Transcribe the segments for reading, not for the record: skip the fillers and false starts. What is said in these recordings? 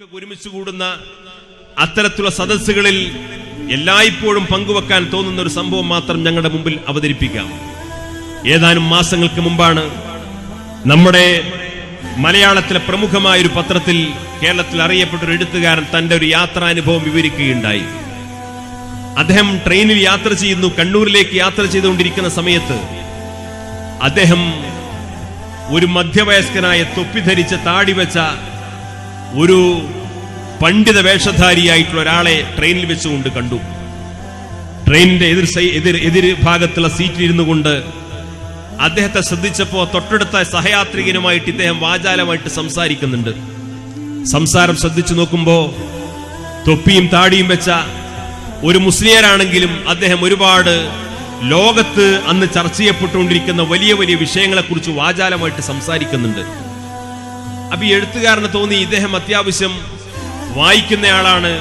മക്കളൊക്കെ ഒരുമിച്ച് കൂടുന്ന അത്തരത്തിലുള്ള സദസ്സുകളിൽ എല്ലായ്പ്പോഴും പങ്കുവെക്കാൻ തോന്നുന്ന ഒരു സംഭവം മാത്രം ഞങ്ങളുടെ മുമ്പിൽ അവതരിപ്പിക്കാം. ഏതാനും മാസങ്ങൾക്ക് മുമ്പാണ് നമ്മുടെ മലയാളത്തിലെ പ്രമുഖമായ ഒരു പത്രത്തിൽ കേരളത്തിൽ അറിയപ്പെട്ട ഒരു എഴുത്തുകാരൻ തന്റെ ഒരു യാത്രാനുഭവം വിവരിക്കുകയുണ്ടായി. അദ്ദേഹം ട്രെയിനിൽ യാത്ര ചെയ്യുന്നു. കണ്ണൂരിലേക്ക് യാത്ര ചെയ്തുകൊണ്ടിരിക്കുന്ന സമയത്ത് അദ്ദേഹം ഒരു മധ്യവയസ്കനായ തൊപ്പി ധരിച്ച താടി വെച്ച ഒരു പണ്ഡിത വേഷധാരിയായിട്ടുള്ള ഒരാളെ ട്രെയിനിൽ വെച്ചുകൊണ്ട് കണ്ടു. ട്രെയിനിന്റെ എതിർ ഭാഗത്തുള്ള സീറ്റിൽ ഇരുന്നു കൊണ്ട് അദ്ദേഹത്തെ ശ്രദ്ധിച്ചപ്പോ തൊട്ടടുത്ത സഹയാത്രികനുമായിട്ട് ഇദ്ദേഹം വാചാലമായിട്ട് സംസാരിക്കുന്നുണ്ട്. സംസാരം ശ്രദ്ധിച്ചു നോക്കുമ്പോ തൊപ്പിയും താടിയും വെച്ച ഒരു മുസ്ലിയാരാണെങ്കിലും അദ്ദേഹം ഒരുപാട് ലോകത്ത് അന്ന് ചർച്ച ചെയ്യപ്പെട്ടുകൊണ്ടിരിക്കുന്ന വലിയ വലിയ വിഷയങ്ങളെക്കുറിച്ച് വാചാലമായിട്ട് സംസാരിക്കുന്നുണ്ട്. അപ്പൊ ഈ എഴുത്തുകാരന് തോന്നി ഇദ്ദേഹം അത്യാവശ്യം വായിക്കുന്നയാളാണ്,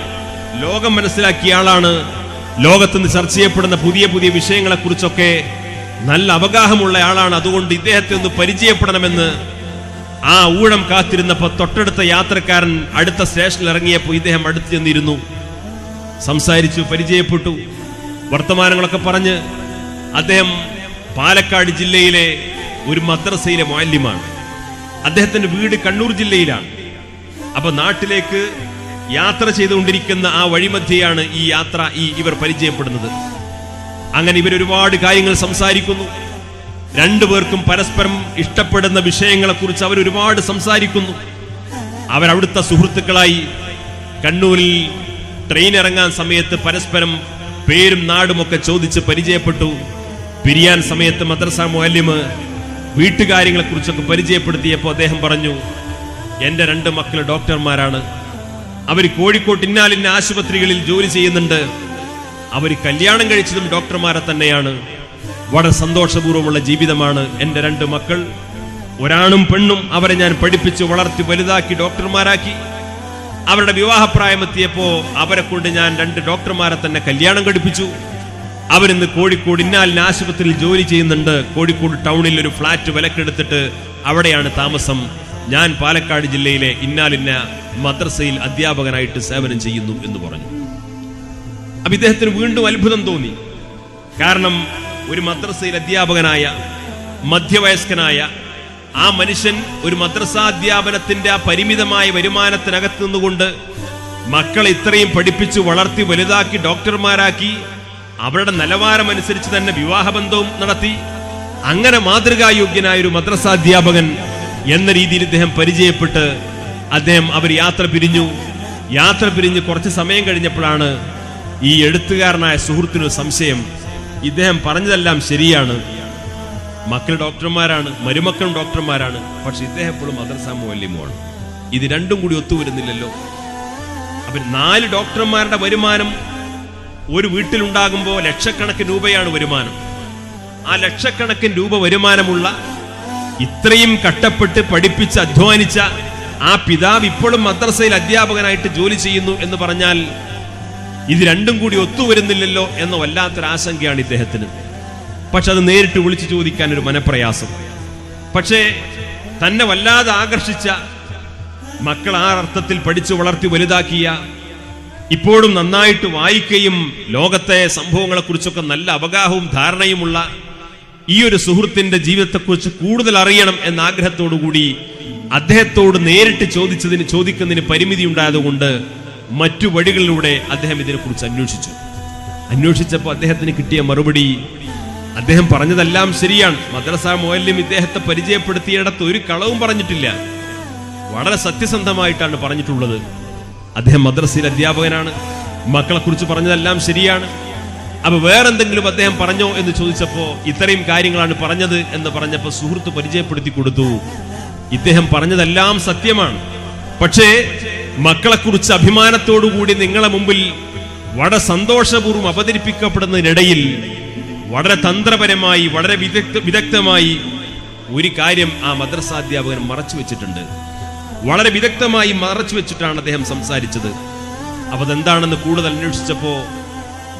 ലോകം മനസ്സിലാക്കിയ ആളാണ്, ലോകത്തുനിന്ന് ചർച്ച ചെയ്യപ്പെടുന്ന പുതിയ പുതിയ വിഷയങ്ങളെക്കുറിച്ചൊക്കെ നല്ല അവഗാഹമുള്ള ആളാണ്. അതുകൊണ്ട് ഇദ്ദേഹത്തെ ഒന്ന് പരിചയപ്പെടണമെന്ന് ആ ഊഴം കാത്തിരുന്നപ്പോ തൊട്ടടുത്ത യാത്രക്കാരൻ അടുത്ത സ്റ്റേഷനിൽ ഇറങ്ങിയപ്പോൾ ഇദ്ദേഹം അടുത്ത് ചെന്നിരുന്നു. സംസാരിച്ചു, പരിചയപ്പെട്ടു, വർത്തമാനങ്ങളൊക്കെ പറഞ്ഞ്. അദ്ദേഹം പാലക്കാട് ജില്ലയിലെ ഒരു മദ്രസയിലെ മുഅല്ലിമാണ്. അദ്ദേഹത്തിന്റെ വീട് കണ്ണൂർ ജില്ലയിലാണ്. അപ്പൊ നാട്ടിലേക്ക് യാത്ര ചെയ്തുകൊണ്ടിരിക്കുന്ന ആ വഴിമധ്യയാണ് ഈ യാത്ര ഇവർ പരിചയപ്പെടുന്നത്. അങ്ങനെ ഇവർ ഒരുപാട് കാര്യങ്ങൾ സംസാരിക്കുന്നു. രണ്ടുപേർക്കും പരസ്പരം ഇഷ്ടപ്പെടുന്ന വിഷയങ്ങളെക്കുറിച്ച് അവർ ഒരുപാട് സംസാരിക്കുന്നു. അവരവിടുത്തെ സുഹൃത്തുക്കളായി കണ്ണൂരിൽ ട്രെയിൻ ഇറങ്ങാൻ സമയത്ത് പരസ്പരം പേരും നാടുമൊക്കെ ചോദിച്ച് പരിചയപ്പെട്ടു. പിരിയാൻ സമയത്ത് മദ്രസ മുഅല്ലിമ് വീട്ടുകാര്യങ്ങളെ കുറിച്ചൊക്കെ പരിചയപ്പെടുത്തിയപ്പോൾ അദ്ദേഹം പറഞ്ഞു, എന്റെ 2 മക്കൾ ഡോക്ടർമാരാണ്. അവർ കോഴിക്കോട്ട് ഇന്നാലിന്ന ആശുപത്രികളിൽ ജോലി ചെയ്യുന്നുണ്ട്. അവർ കല്യാണം കഴിച്ചതും ഡോക്ടർമാരെ തന്നെയാണ്. വളരെ സന്തോഷപൂർവ്വമുള്ള ജീവിതമാണ് എന്റെ 2 മക്കൾ. ഒരാണും പെണ്ണും. അവരെ ഞാൻ പഠിപ്പിച്ച് വളർത്തി വലുതാക്കി ഡോക്ടർമാരാക്കി. അവരുടെ വിവാഹപ്രായമെത്തിയപ്പോ അവരെ കൊണ്ട് ഞാൻ 2 ഡോക്ടർമാരെ തന്നെ കല്യാണം കഴിപ്പിച്ചു. അവരിന്ന് കോഴിക്കോട് ഇന്നാലിന്ന ആശുപത്രിയിൽ ജോലി ചെയ്യുന്നുണ്ട്. കോഴിക്കോട് ടൗണിൽ ഒരു ഫ്ലാറ്റ് വിലക്കെടുത്തിട്ട് അവിടെയാണ് താമസം. ഞാൻ പാലക്കാട് ജില്ലയിലെ ഇന്നാലിന്ന മദ്രസയിൽ അധ്യാപകനായിട്ട് സേവനം ചെയ്യുന്നു എന്ന് പറഞ്ഞു. അപ്പൊ ഇദ്ദേഹത്തിന് വീണ്ടും അത്ഭുതം തോന്നി. കാരണം ഒരു മദ്രസയിൽ അധ്യാപകനായ മധ്യവയസ്കനായ ആ മനുഷ്യൻ ഒരു മദ്രസാധ്യാപനത്തിന്റെ ആ പരിമിതമായ വരുമാനത്തിനകത്ത് നിന്നുകൊണ്ട് മക്കളെ ഇത്രയും പഠിപ്പിച്ചു വളർത്തി വലുതാക്കി ഡോക്ടർമാരാക്കി അവരുടെ നിലവാരമനുസരിച്ച് തന്നെ വിവാഹബന്ധവും നടത്തി. അങ്ങനെ മാതൃകായോഗ്യനായ ഒരു മദ്രസാധ്യാപകൻ എന്ന രീതിയിൽ ഇദ്ദേഹം പരിചയപ്പെട്ട് അവർ യാത്ര പിരിഞ്ഞ് കുറച്ച് സമയം കഴിഞ്ഞപ്പോഴാണ് ഈ എഴുത്തുകാരനായ സുഹൃത്തിനൊരു സംശയം. ഇദ്ദേഹം പറഞ്ഞതെല്ലാം ശരിയാണ്, മക്കൾ ഡോക്ടർമാരാണ്, മരുമക്കളും ഡോക്ടർമാരാണ്, പക്ഷെ ഇദ്ദേഹം എപ്പോഴും മദ്രസ മുഅല്ലിമുമാണ്. ഇത് രണ്ടും കൂടി ഒത്തുവരുന്നില്ലല്ലോ. അപ്പൊ 4 ഡോക്ടർമാരുടെ വരുമാനം ഒരു വീട്ടിലുണ്ടാകുമ്പോൾ ലക്ഷക്കണക്കിന് രൂപയാണ് വരുമാനം. ആ ലക്ഷക്കണക്കിന് രൂപ വരുമാനമുള്ള ഇത്രയും കഷ്ടപ്പെട്ട് പഠിപ്പിച്ച് അധ്വാനിച്ച ആ പിതാവ് ഇപ്പോഴും മദ്രസയിൽ അധ്യാപകനായിട്ട് ജോലി ചെയ്യുന്നു എന്ന് പറഞ്ഞാൽ ഇത് രണ്ടും കൂടി ഒത്തുവരുന്നില്ലല്ലോ എന്ന വല്ലാത്തൊരു ആശങ്കയാണ് ഇദ്ദേഹത്തിന്. പക്ഷെ അത് നേരിട്ട് വിളിച്ചു ചോദിക്കാൻ ഒരു മനപ്രയാസം. പക്ഷേ തന്നെ വല്ലാതെ ആകർഷിച്ച മക്കൾ ആ അർത്ഥത്തിൽ പഠിച്ചു വളർത്തി വലുതാക്കിയ, ഇപ്പോഴും നന്നായിട്ട് വായിക്കുകയും ലോകത്തെ സംഭവങ്ങളെ കുറിച്ചൊക്കെ നല്ല അവഗാഹവും ധാരണയുമുള്ള ഈ ഒരു സുഹൃത്തിന്റെ ജീവിതത്തെക്കുറിച്ച് കൂടുതൽ അറിയണം എന്ന ആഗ്രഹത്തോടുകൂടി അദ്ദേഹത്തോട് നേരിട്ട് ചോദിക്കുന്നതിന് പരിമിതി ഉണ്ടായതുകൊണ്ട് മറ്റു വഴികളിലൂടെ അദ്ദേഹം ഇതിനെക്കുറിച്ച് അന്വേഷിച്ചപ്പോൾ അദ്ദേഹത്തിന് കിട്ടിയ മറുപടി, അദ്ദേഹം പറഞ്ഞതെല്ലാം ശരിയാണ്. മദ്രസ മുഅല്ലിം ഇദ്ദേഹത്തെ പരിചയപ്പെടുത്തിയിടത്ത് ഒരു കളവും പറഞ്ഞിട്ടില്ല. വളരെ സത്യസന്ധമായിട്ടാണ് പറഞ്ഞിട്ടുള്ളത്. അദ്ദേഹം മദ്രസയിൽ അധ്യാപകനാണ്, മക്കളെ കുറിച്ച് പറഞ്ഞതെല്ലാം ശരിയാണ്. അപ്പൊ വേറെന്തെങ്കിലും അദ്ദേഹം പറഞ്ഞോ എന്ന് ചോദിച്ചപ്പോ ഇത്രയും കാര്യങ്ങളാണ് പറഞ്ഞത് എന്ന് പറഞ്ഞപ്പോ സുഹൃത്ത് പരിചയപ്പെടുത്തി കൊടുത്തു. ഇദ്ദേഹം പറഞ്ഞതെല്ലാം സത്യമാണ്, പക്ഷേ മക്കളെ കുറിച്ച് അഭിമാനത്തോടുകൂടി നിങ്ങളെ മുമ്പിൽ വളരെ സന്തോഷപൂർവ്വം അവതരിപ്പിക്കപ്പെടുന്നതിനിടയിൽ വളരെ തന്ത്രപരമായി വളരെ വിദഗ്ധമായി ഒരു കാര്യം ആ മദ്രസാധ്യാപകൻ മറച്ചു വെച്ചിട്ടുണ്ട്. വളരെ വിദഗ്ധമായി മറച്ചു വെച്ചിട്ടാണ് അദ്ദേഹം സംസാരിച്ചത്. അപ്പൊ അതെന്താണെന്ന് കൂടുതൽ അന്വേഷിച്ചപ്പോ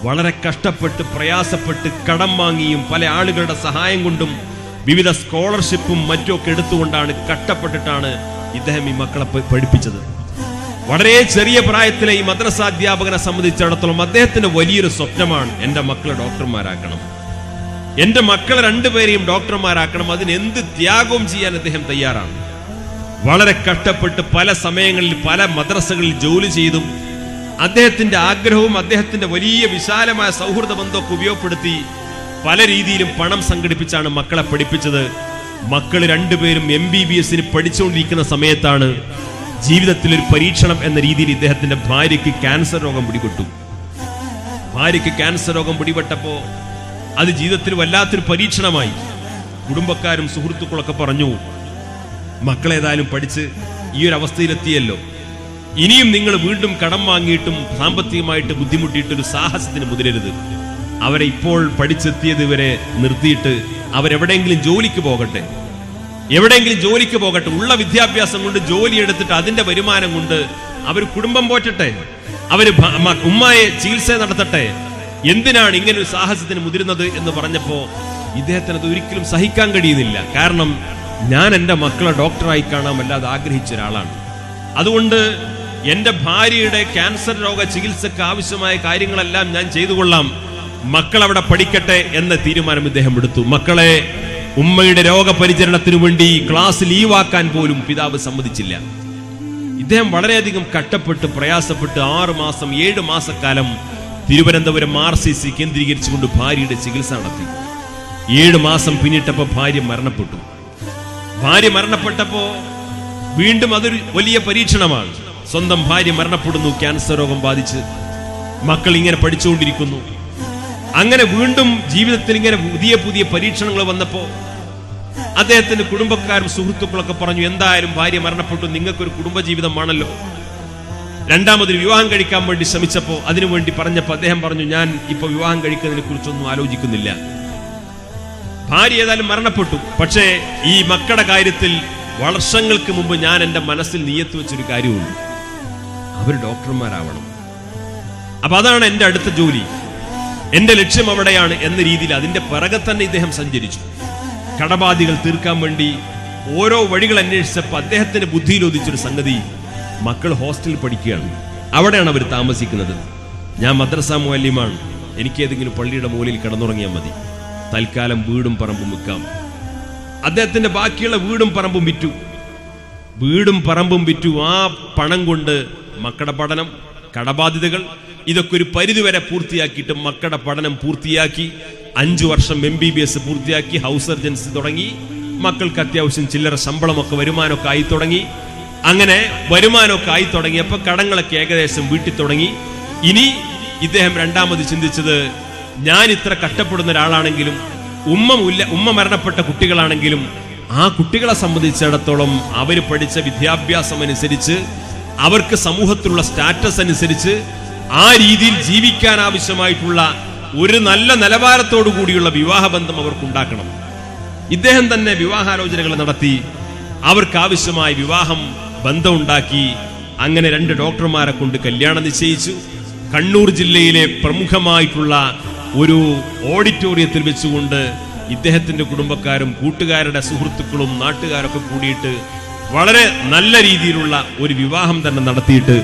വളരെ കഷ്ടപ്പെട്ട് പ്രയാസപ്പെട്ട് കടം വാങ്ങിയും പല ആളുകളുടെ സഹായം കൊണ്ടും വിവിധ സ്കോളർഷിപ്പും മറ്റുമൊക്കെ എടുത്തുകൊണ്ടാണ് കഷ്ടപ്പെട്ടിട്ടാണ് ഇദ്ദേഹം ഈ മക്കളെ പഠിപ്പിച്ചത്. വളരെ ചെറിയ പ്രായത്തിലെ ഈ മദ്രസാധ്യാപകനെ സംബന്ധിച്ചിടത്തോളം അദ്ദേഹത്തിന്റെ വലിയൊരു സ്വപ്നമാണ് എന്റെ മക്കളെ ഡോക്ടർമാരാക്കണം, എന്റെ മക്കളെ രണ്ടുപേരെയും ഡോക്ടർമാരാക്കണം. അതിന് എന്ത് ത്യാഗവും ചെയ്യാൻ അദ്ദേഹം തയ്യാറാണ്. വളരെ കഷ്ടപ്പെട്ട് പല സമയങ്ങളിൽ പല മദ്രസകളിൽ ജോലി ചെയ്തും അദ്ദേഹത്തിന്റെ ആഗ്രഹവും അദ്ദേഹത്തിന്റെ വലിയ വിശാലമായ സൗഹൃദ ബന്ധമൊക്കെ ഉപയോഗപ്പെടുത്തി പല രീതിയിലും പണം സംഘടിപ്പിച്ചാണ് മക്കളെ പഠിപ്പിച്ചത്. മക്കൾ രണ്ടുപേരും MBBS പഠിച്ചുകൊണ്ടിരിക്കുന്ന സമയത്താണ് ജീവിതത്തിൽ ഒരു പരീക്ഷണം എന്ന രീതിയിൽ ഇദ്ദേഹത്തിന്റെ ഭാര്യയ്ക്ക് ക്യാൻസർ രോഗം പിടിപെട്ടു. ഭാര്യയ്ക്ക് ക്യാൻസർ രോഗം പിടിപെട്ടപ്പോ അത് ജീവിതത്തിൽ വല്ലാത്തൊരു പരീക്ഷണമായി. കുടുംബക്കാരും സുഹൃത്തുക്കളൊക്കെ പറഞ്ഞു, മക്കളേതായാലും പഠിച്ച് ഈ ഒരു അവസ്ഥയിലെത്തിയല്ലോ, ഇനിയും നിങ്ങൾ വീണ്ടും കടം വാങ്ങിയിട്ടും സാമ്പത്തികമായിട്ട് ബുദ്ധിമുട്ടിയിട്ടൊരു സാഹസത്തിന് മുതിരരുത്. അവരെ ഇപ്പോൾ പഠിച്ചെത്തിയത് വരെ നിർത്തിയിട്ട് അവരെവിടെയെങ്കിലും ജോലിക്ക് പോകട്ടെ, എവിടെയെങ്കിലും ജോലിക്ക് പോകട്ടെ. ഉള്ള വിദ്യാഭ്യാസം കൊണ്ട് ജോലി എടുത്തിട്ട് അതിന്റെ വരുമാനം കൊണ്ട് അവർ കുടുംബം പോറ്റട്ടെ, അവര് ഉമ്മയെ ചികിത്സ നടത്തട്ടെ. എന്തിനാണ് ഇങ്ങനെ ഒരു സാഹസത്തിന് മുതിരുന്നത് എന്ന് പറഞ്ഞപ്പോ ഇദ്ദേഹത്തിന് അത് ഒരിക്കലും സഹിക്കാൻ കഴിയുന്നില്ല. കാരണം ഞാൻ എൻ്റെ മക്കളെ ഡോക്ടറായി കാണാൻ വല്ലാതെ ആഗ്രഹിച്ച ഒരാളാണ്. അതുകൊണ്ട് എൻ്റെ ഭാര്യയുടെ ക്യാൻസർ രോഗ ചികിത്സക്ക് ആവശ്യമായ കാര്യങ്ങളെല്ലാം ഞാൻ ചെയ്തു കൊള്ളാം, മക്കൾ അവിടെ പഠിക്കട്ടെ എന്ന തീരുമാനം ഇദ്ദേഹം എടുത്തു. മക്കളെ ഉമ്മയുടെ രോഗപരിചരണത്തിനു വേണ്ടി ക്ലാസ് ലീവാക്കാൻ പോലും പിതാവ് സമ്മതിച്ചില്ല. ഇദ്ദേഹം വളരെയധികം കഷ്ടപ്പെട്ട് പ്രയാസപ്പെട്ട് 6 മാസം 7 മാസക്കാലം തിരുവനന്തപുരം RCC കേന്ദ്രീകരിച്ചുകൊണ്ട് ഭാര്യയുടെ ചികിത്സ നടത്തി. 7 മാസം പിന്നിട്ടപ്പോ ഭാര്യ മരണപ്പെട്ടു. ഭാര്യ മരണപ്പെട്ടപ്പോ വീണ്ടും അതൊരു വലിയ പരീക്ഷണമാണ്. സ്വന്തം ഭാര്യ മരണപ്പെടുന്നു, ക്യാൻസർ രോഗം ബാധിച്ച്. മക്കൾ ഇങ്ങനെ പഠിച്ചുകൊണ്ടിരിക്കുന്നു. അങ്ങനെ വീണ്ടും ജീവിതത്തിൽ ഇങ്ങനെ പുതിയ പുതിയ പരീക്ഷണങ്ങൾ വന്നപ്പോ അദ്ദേഹത്തിന്റെ കുടുംബക്കാരും സുഹൃത്തുക്കളൊക്കെ പറഞ്ഞു, എന്തായാലും ഭാര്യ മരണപ്പെട്ടു, നിങ്ങൾക്കൊരു കുടുംബജീവിതമാണല്ലോ. രണ്ടാമതൊരു വിവാഹം കഴിക്കാൻ വേണ്ടി ശ്രമിച്ചപ്പോ അതിനുവേണ്ടി പറഞ്ഞപ്പോ അദ്ദേഹം പറഞ്ഞു, ഞാൻ ഇപ്പൊ വിവാഹം കഴിക്കുന്നതിനെ കുറിച്ചൊന്നും ആലോചിക്കുന്നില്ല. ഭാര്യ ഏതായാലും മരണപ്പെട്ടു. പക്ഷേ ഈ മക്കളുടെ കാര്യത്തിൽ വർഷങ്ങൾക്ക് മുമ്പ് ഞാൻ എൻ്റെ മനസ്സിൽ നിയത്ത് വെച്ചൊരു കാര്യമുണ്ട്, അവർ ഡോക്ടർമാരാവണം. അപ്പൊ അതാണ് എൻ്റെ അടുത്ത ജോലി, എന്റെ ലക്ഷ്യം അവിടെയാണ് എന്ന രീതിയിൽ അതിന്റെ പിറകെ തന്നെ ഇദ്ദേഹം സഞ്ചരിച്ചു. കടബാധ്യതകൾ തീർക്കാൻ വേണ്ടി ഓരോ വഴികൾ അന്വേഷിച്ചപ്പോൾ അദ്ദേഹത്തിന്റെ ബുദ്ധിയിൽ ഉദിച്ചൊരു സംഗതി, മക്കൾ ഹോസ്റ്റലിൽ പഠിക്കുകയാണ്, അവിടെയാണ് അവർ താമസിക്കുന്നത്. ഞാൻ മദ്രസ മുഅല്ലിമാണ്, എനിക്ക് ഏതെങ്കിലും പള്ളിയുടെ മൂലയിൽ കിടന്നുറങ്ങിയാൽ മതി, തൽക്കാലം വീടും പറമ്പും വിൽക്കാം. അദ്ദേഹത്തിന്റെ ബാക്കിയുള്ള വീടും പറമ്പും വിറ്റു. ആ പണം കൊണ്ട് മക്കളുടെ പഠനം, കടബാധ്യതകൾ ഇതൊക്കെ ഒരു പരിധിവരെ പൂർത്തിയാക്കിയിട്ട് മക്കളുടെ പഠനം പൂർത്തിയാക്കി 5 വർഷം MBBS പൂർത്തിയാക്കി ഹൗസ് സർജൻസി തുടങ്ങി. മക്കൾക്ക് അത്യാവശ്യം ചില്ലറ ശമ്പളമൊക്കെ വരുമാനമൊക്കെ ആയി തുടങ്ങി. അങ്ങനെ വരുമാനമൊക്കെ ആയി തുടങ്ങിയപ്പോൾ കടങ്ങളൊക്കെ ഏകദേശം വീട്ടിൽ തുടങ്ങി. ഇനി ഇദ്ദേഹം രണ്ടാമത് ചിന്തിച്ചത്, ഞാൻ ഇത്ര കഷ്ടപ്പെടുന്ന ഒരാളാണെങ്കിലും ഉമ്മ മരണപ്പെട്ട കുട്ടികളാണെങ്കിലും ആ കുട്ടികളെ സംബന്ധിച്ചിടത്തോളം അവർ പഠിച്ച വിദ്യാഭ്യാസം അനുസരിച്ച് അവർക്ക് സമൂഹത്തിലുള്ള സ്റ്റാറ്റസ് അനുസരിച്ച് ആ രീതിയിൽ ജീവിക്കാൻ ആവശ്യമായിട്ടുള്ള ഒരു നല്ല നിലവാരത്തോടു കൂടിയുള്ള വിവാഹബന്ധം അവർക്കുണ്ടാക്കണം. ഇദ്ദേഹം തന്നെ വിവാഹാലോചനകൾ നടത്തി, അവർക്ക് ആവശ്യമായ വിവാഹം ബന്ധമുണ്ടാക്കി. അങ്ങനെ 2 ഡോക്ടർമാരെ കൊണ്ട് കല്യാണം നിശ്ചയിച്ചു. കണ്ണൂർ ജില്ലയിലെ പ്രമുഖമായിട്ടുള്ള ഒരു ഓഡിറ്റോറിയത്തിൽ വെച്ചുകൊണ്ട് ഇദ്ദേഹത്തിന്റെ കുടുംബക്കാരും കൂട്ടുകാരുടെ സുഹൃത്തുക്കളും നാട്ടുകാരൊക്കെ കൂടിയിട്ട് വളരെ നല്ല രീതിയിലുള്ള ഒരു വിവാഹം തന്നെ നടത്തിയിട്ട്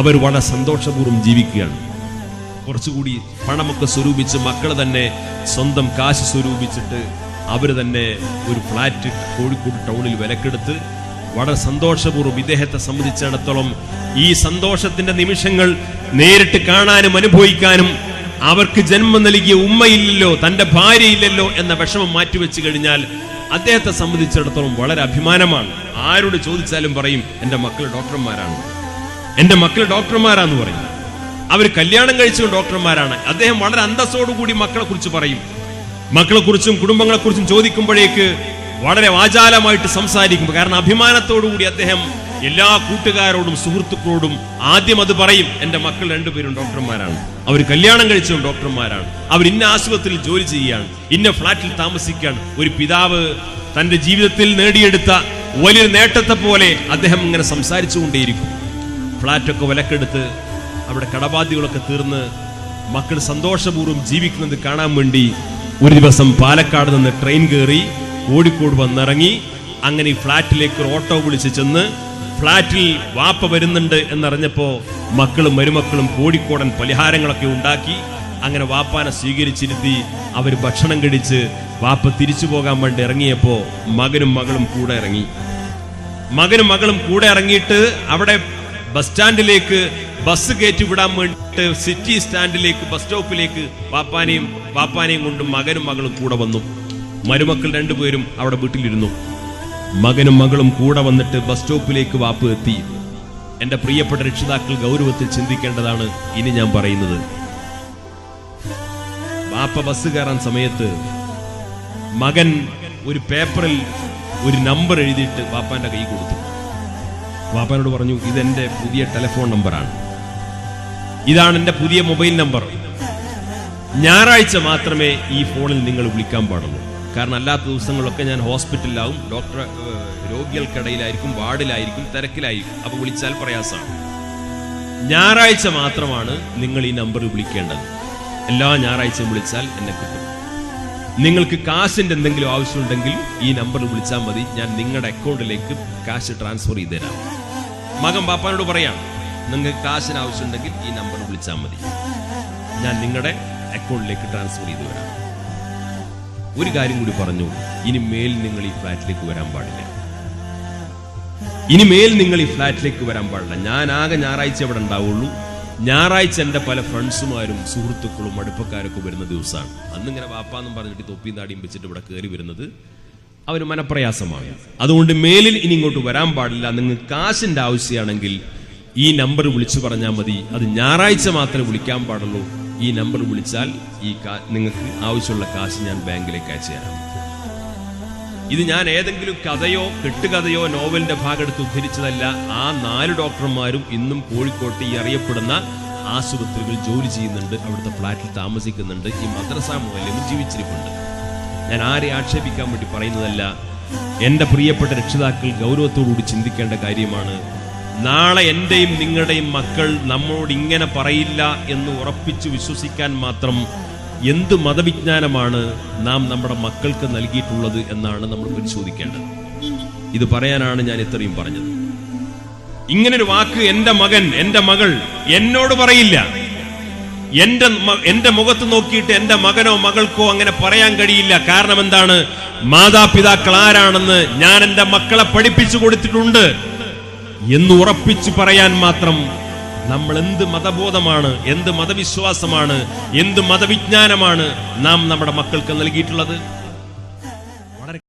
അവർ വളരെ സന്തോഷപൂർവ്വം ജീവിക്കുകയാണ്. കുറച്ചുകൂടി പണമൊക്കെ സ്വരൂപിച്ച് മക്കൾ തന്നെ സ്വന്തം കാശ് സ്വരൂപിച്ചിട്ട് അവർ തന്നെ ഒരു ഫ്ലാറ്റ് കോഴിക്കോട് ടൗണിൽ വിലക്കെടുത്ത് വളരെ സന്തോഷപൂർവ്വം ഇദ്ദേഹത്തെ സംബന്ധിച്ചിടത്തോളം ഈ സന്തോഷത്തിന്റെ നിമിഷങ്ങൾ നേരിട്ട് കാണാനും അനുഭവിക്കാനും അവർക്ക് ജന്മം നൽകിയ ഉമ്മയില്ലല്ലോ, തന്റെ ഭാര്യയില്ലല്ലോ എന്ന വിഷമം മാറ്റിവെച്ച് കഴിഞ്ഞാൽ അദ്ദേഹത്തെ സംബന്ധിച്ചിടത്തോളം വളരെ അഭിമാനമാണ്. ആരോട് ചോദിച്ചാലും പറയും, എൻ്റെ മക്കൾ ഡോക്ടർമാരാന്ന് പറയും. അവർ കല്യാണം കഴിച്ച ഡോക്ടർമാരാണ്. അദ്ദേഹം വളരെ അന്തസ്സോടുകൂടി മക്കളെ കുറിച്ച് പറയും. മക്കളെക്കുറിച്ചും കുടുംബങ്ങളെക്കുറിച്ചും ചോദിക്കുമ്പോഴേക്ക് വളരെ വാചാലമായിട്ട് സംസാരിക്കും. കാരണം അഭിമാനത്തോടുകൂടി അദ്ദേഹം എല്ലാ കൂട്ടുകാരോടും സുഹൃത്തുക്കളോടും ആദ്യം അത് പറയും, എൻ്റെ മക്കൾ 2 പേരും ഡോക്ടർമാരാണ്, അവർ കല്യാണം കഴിച്ചതും ഡോക്ടർമാരാണ്, അവർ ഇന്ന ആശുപത്രിയിൽ ജോലി ചെയ്യുകയാണ്, ഇന്ന ഫ്ലാറ്റിൽ താമസിക്കുകയാണ്. ഒരു പിതാവ് തന്റെ ജീവിതത്തിൽ നേടിയെടുത്ത വലിയൊരു നേട്ടത്തെ പോലെ അദ്ദേഹം ഇങ്ങനെ സംസാരിച്ചുകൊണ്ടേയിരിക്കും. ഫ്ലാറ്റൊക്കെ വിലക്കെടുത്ത് അവിടെ കടബാധ്യതകളൊക്കെ തീർന്ന് മക്കൾ സന്തോഷപൂർവ്വം ജീവിക്കുന്നത് കാണാൻ വേണ്ടി ഒരു ദിവസം പാലക്കാട് നിന്ന് ട്രെയിൻ കയറി കോഴിക്കോട് വന്നിറങ്ങി. അങ്ങനെ ഈ ഫ്ലാറ്റിലേക്ക് ഒരു ഓട്ടോ വിളിച്ച് ചെന്ന് ഫ്ലാറ്റിൽ വാപ്പ വരുന്നുണ്ട് എന്നറിഞ്ഞപ്പോ മക്കളും മരുമക്കളും കോഴിക്കോടൻ പലഹാരങ്ങളൊക്കെ ഉണ്ടാക്കി അങ്ങനെ വാപ്പാനെ സ്വീകരിച്ചിരുത്തി അവർ ഭക്ഷണം കഴിച്ച് വാപ്പ തിരിച്ചു പോകാൻ വേണ്ടി ഇറങ്ങിയപ്പോ മകനും മകളും കൂടെ ഇറങ്ങി. മകനും മകളും കൂടെ ഇറങ്ങിയിട്ട് അവിടെ ബസ് സ്റ്റാൻഡിലേക്ക് ബസ് കയറ്റി വിടാൻ വേണ്ടിയിട്ട് സിറ്റി സ്റ്റാൻഡിലേക്ക് ബസ് സ്റ്റോപ്പിലേക്ക് വാപ്പാനെയും കൊണ്ട് മകനും മകളും കൂടെ വന്നു. മരുമക്കൾ രണ്ടുപേരും അവിടെ വീട്ടിലിരുന്നു. മകനും മകളും കൂടെ വന്നിട്ട് ബസ് സ്റ്റോപ്പിലേക്ക് വാപ്പ് എത്തി. എന്റെ പ്രിയപ്പെട്ട രക്ഷിതാക്കൾ ഗൗരവത്തിൽ ചിന്തിക്കേണ്ടതാണ് ഇനി ഞാൻ പറയുന്നത്. വാപ്പ ബസ് കയറാൻ സമയത്ത് മകൻ ഒരു പേപ്പറിൽ ഒരു നമ്പർ എഴുതിയിട്ട് വാപ്പാന്റെ കൈ കൊടുത്തു. വാപ്പാനോട് പറഞ്ഞു, ഇതെന്റെ പുതിയ ടെലിഫോൺ നമ്പറാണ്, ഇതാണ് എന്റെ പുതിയ മൊബൈൽ നമ്പർ. ഞായറാഴ്ച മാത്രമേ ഈ ഫോണിൽ നിങ്ങൾ വിളിക്കാൻ പാടുള്ളൂ. കാരണം അല്ലാത്ത ദിവസങ്ങളൊക്കെ ഞാൻ ഹോസ്പിറ്റലിലാവും, രോഗികൾക്കിടയിലായിരിക്കും, വാർഡിലായിരിക്കും, തിരക്കിലായിരിക്കും. അപ്പൊ വിളിച്ചാൽ പ്രയാസമാണ്. ഞായറാഴ്ച മാത്രമാണ് നിങ്ങൾ ഈ നമ്പറിൽ വിളിക്കേണ്ടത്. എല്ലാ ഞായറാഴ്ചയും വിളിച്ചാൽ എന്നെ കിട്ടും. നിങ്ങൾക്ക് കാശിന്റെ എന്തെങ്കിലും ആവശ്യമുണ്ടെങ്കിൽ ഈ നമ്പറിൽ വിളിച്ചാൽ മതി, ഞാൻ നിങ്ങളുടെ അക്കൗണ്ടിലേക്ക് കാശ് ട്രാൻസ്ഫർ ചെയ്ത് തരാം. മകൻ പാപ്പാനോട് പറയാം, നിങ്ങൾക്ക് കാശിന് ആവശ്യമുണ്ടെങ്കിൽ ഈ നമ്പറിൽ വിളിച്ചാൽ മതി, ഞാൻ നിങ്ങളുടെ അക്കൗണ്ടിലേക്ക് ട്രാൻസ്ഫർ ചെയ്ത് വരാം. ഒരു കാര്യം കൂടി പറഞ്ഞു, ഇനി മേൽ നിങ്ങൾ ഈ ഫ്ലാറ്റിലേക്ക് വരാൻ പാടില്ല. ഇനി മേൽ നിങ്ങൾ ഈ ഫ്ലാറ്റിലേക്ക് വരാൻ പാടില്ല. ഞാൻ ആകെ ഞായറാഴ്ച ഇവിടെ ഉണ്ടാവുള്ളൂ. ഞായറാഴ്ച എൻ്റെ പല ഫ്രണ്ട്സുമാരും സുഹൃത്തുക്കളും അടുപ്പക്കാരൊക്കെ വരുന്ന ദിവസമാണ്. അന്നിങ്ങനെ വാപ്പാന്നും പറഞ്ഞിട്ട് തൊപ്പിയും താടിയും വെച്ചിട്ട് ഇവിടെ കയറി വരുന്നത് അവന് മനപ്രയാസമാണ്. അതുകൊണ്ട് മേലിൽ ഇനി ഇങ്ങോട്ട് വരാൻ പാടില്ല. നിങ്ങൾക്ക് കാശിന്റെ ആവശ്യമാണെങ്കിൽ ഈ നമ്പർ വിളിച്ചു പറഞ്ഞാൽ മതി. അത് ഞായറാഴ്ച മാത്രമേ വിളിക്കാൻ പാടുള്ളൂ. ഈ നമ്പർ വിളിച്ചാൽ നിങ്ങൾക്ക് ആവശ്യമുള്ള കാശ് ഞാൻ ബാങ്കിലേക്ക് അയച്ചു തരാം. ഇത് ഞാൻ ഏതെങ്കിലും കഥയോ കെട്ടുകഥയോ നോവലിന്റെ ഭാഗമെടുത്ത് ഉദ്ധരിച്ചതല്ല. ആ 4 ഡോക്ടർമാരും ഇന്നും കോഴിക്കോട്ട് ഈ അറിയപ്പെടുന്ന ആശുപത്രികൾ ജോലി ചെയ്യുന്നുണ്ട്, അവിടുത്തെ ഫ്ലാറ്റിൽ താമസിക്കുന്നുണ്ട്. ഈ മദ്രസ മുതലും ജീവിച്ചിരിപ്പുണ്ട്. ഞാൻ ആരെ ആക്ഷേപിക്കാൻ വേണ്ടി പറയുന്നതല്ല. എന്റെ പ്രിയപ്പെട്ട രക്ഷിതാക്കൾ ഗൗരവത്തോടുകൂടി ചിന്തിക്കേണ്ട കാര്യമാണ്. നാളെ എന്റെയും നിങ്ങളുടെയും മക്കൾ നമ്മോട് ഇങ്ങനെ പറയില്ല എന്ന് ഉറപ്പിച്ചു വിശ്വസിക്കാൻ മാത്രം എന്ത് മതവിജ്ഞാനമാണ് നാം നമ്മുടെ മക്കൾക്ക് നൽകിയിട്ടുള്ളത് എന്നാണ് നമ്മൾ പരിശോധിക്കേണ്ടത്. ഇത് പറയാനാണ് ഞാൻ ഇത്രയും പറഞ്ഞത്. ഇങ്ങനൊരു വാക്ക് എന്റെ മകൻ, എന്റെ മകൾ എന്നോട് പറയില്ല. എന്റെ മുഖത്ത് നോക്കിയിട്ട് എന്റെ മകനോ മകൾക്കോ അങ്ങനെ പറയാൻ കഴിയില്ല. കാരണം എന്താണ്? മാതാപിതാക്കൾ ആരാണെന്ന് ഞാൻ എന്റെ മക്കളെ പഠിപ്പിച്ചു കൊടുത്തിട്ടുണ്ട് എന്ന് ഉറപ്പിച്ചു പറയാൻ മാത്രം നമ്മൾ എന്ത് മതബോധമാണ്, എന്ത് മതവിശ്വാസമാണ്, എന്ത് മതവിജ്ഞാനമാണ് നാം നമ്മുടെ മക്കൾക്ക് നൽകിയിട്ടുള്ളത്?